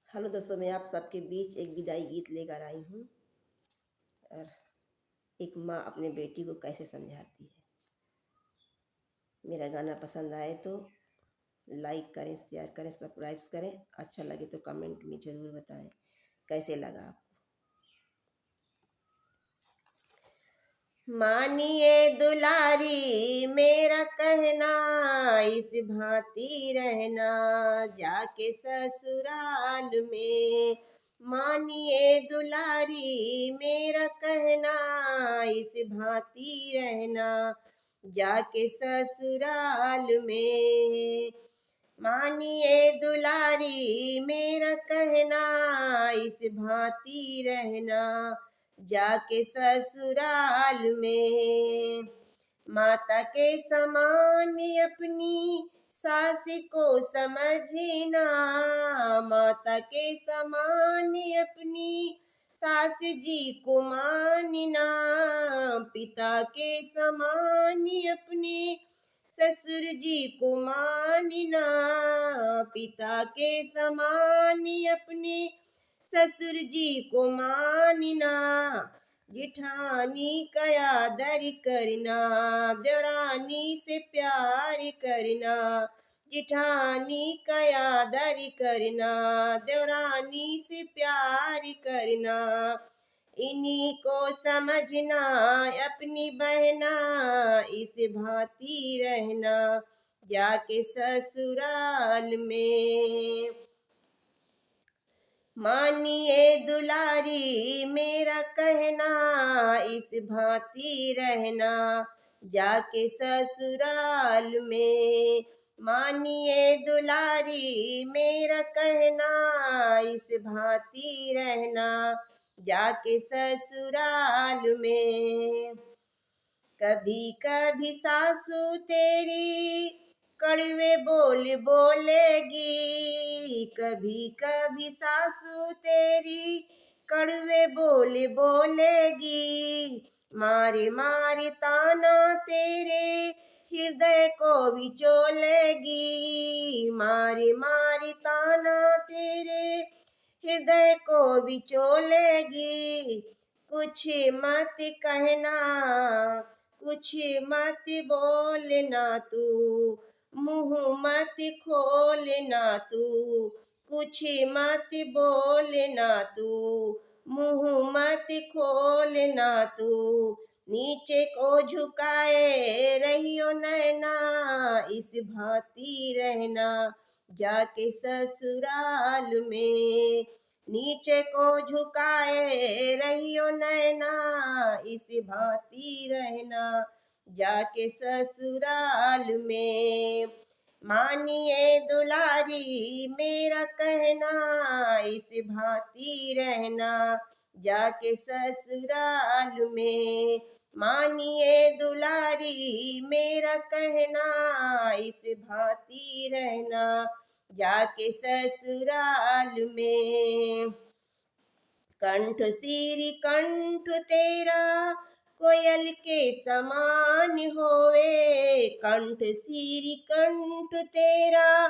Hello दोस्तों, मैं आप सबके बीच एक विदाई गीत लेकर आई हूँ। और एक माँ अपने बेटी को कैसे समझाती है। मेरा गाना पसंद आए तो लाइक करें, शेयर करें, सब्सक्राइब करें। अच्छा लगे तो कमेंट में ज़रूर बताएं कैसे लगा आपको। मानिए दुलारी मेरा कहना, इस भांति रहना जाके ससुराल में। मानिए दुलारी मेरा कहना, इस भांति रहना जाके ससुराल में। मानिए दुलारी मेरा कहना, इस भांति रहना जाके ससुराल में। माता के समान अपनी सास को समझना, माता के समान अपनी सास जी को मानना। पिता के समान अपने ससुर जी को मानना, पिता के समान अपने ससुर जी को मानना। जिठानी का आदर करना, देवरानी से प्यार करना। जिठानी का आदर करना, देवरानी से प्यार करना। इन्हीं को समझना अपनी बहना, इस भांति रहना जाके ससुराल में। मानिए दुलारी मेरा कहना, इस भांति रहना जाके ससुराल में। मानिए दुलारी मेरा कहना, इस भांति रहना जाके ससुराल में। कभी कभी सासू तेरी कड़वे बोल बोलेगी, कभी कभी सासू तेरी कड़वे बोल बोलेगी। मारे मारे ताना तेरे हृदय को विचोलेगी, मारे मारे ताना तेरे हृदय को विचोलेगी। कुछ मत कहना, कुछ मत बोलना तू, मुंह मत खोलना तू। कुछ मत बोलना तू, मुंह मत खोलना तू। नीचे को झुकाए रहियो नैना, इस भांति रहना जाके ससुराल में। नीचे को झुकाए रहियो नैना, इस भांति रहना जाके ससुराल में। मानिए दुलारी मेरा कहना, इस भांति रहना जाके ससुराल में। मानिए दुलारी मेरा कहना, इस भांति रहना जाके ससुराल में। कंठ सिरी कंठ तेरा कोयल के समान होवे, कंठ सिरी कंठ तेरा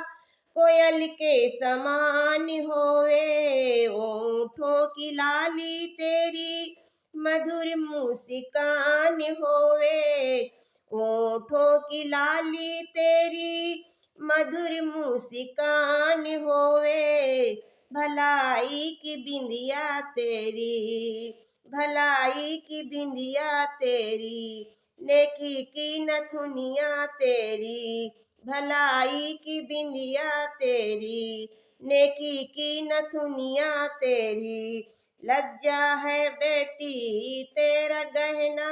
कोयल के समान होवे। ओठों की लाली तेरी मधुर मुस्कान होवे, ओठों की लाली तेरी मधुर मुस्कान होवे। भलाई की बिंदिया तेरी, भलाई की बिंदिया तेरी, नेकी की नथुनिया तेरी। भलाई की बिंदिया तेरी, नेकी की नथुनिया तेरी। लज्जा है बेटी तेरा गहना,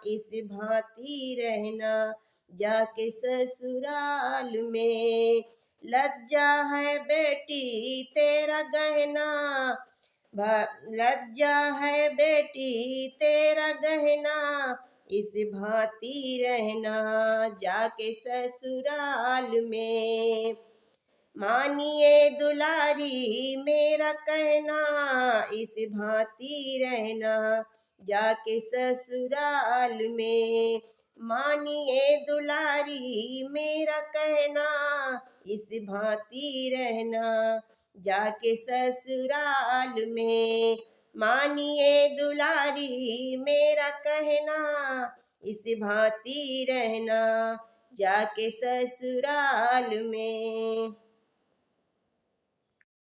इस भांति रहना जाके ससुराल में। लज्जा है बेटी तेरा गहना, लज्जा है बेटी तेरा गहना, इस भांति रहना जाके ससुराल में। मानिए दुलारी मेरा कहना, इस भांति रहना जाके ससुराल में। मानिए दुलारी मेरा कहना, इस भांति रहना जाके ससुराल में। मानिए दुलारी मेरा कहना, इस भांति रहना जाके ससुराल में।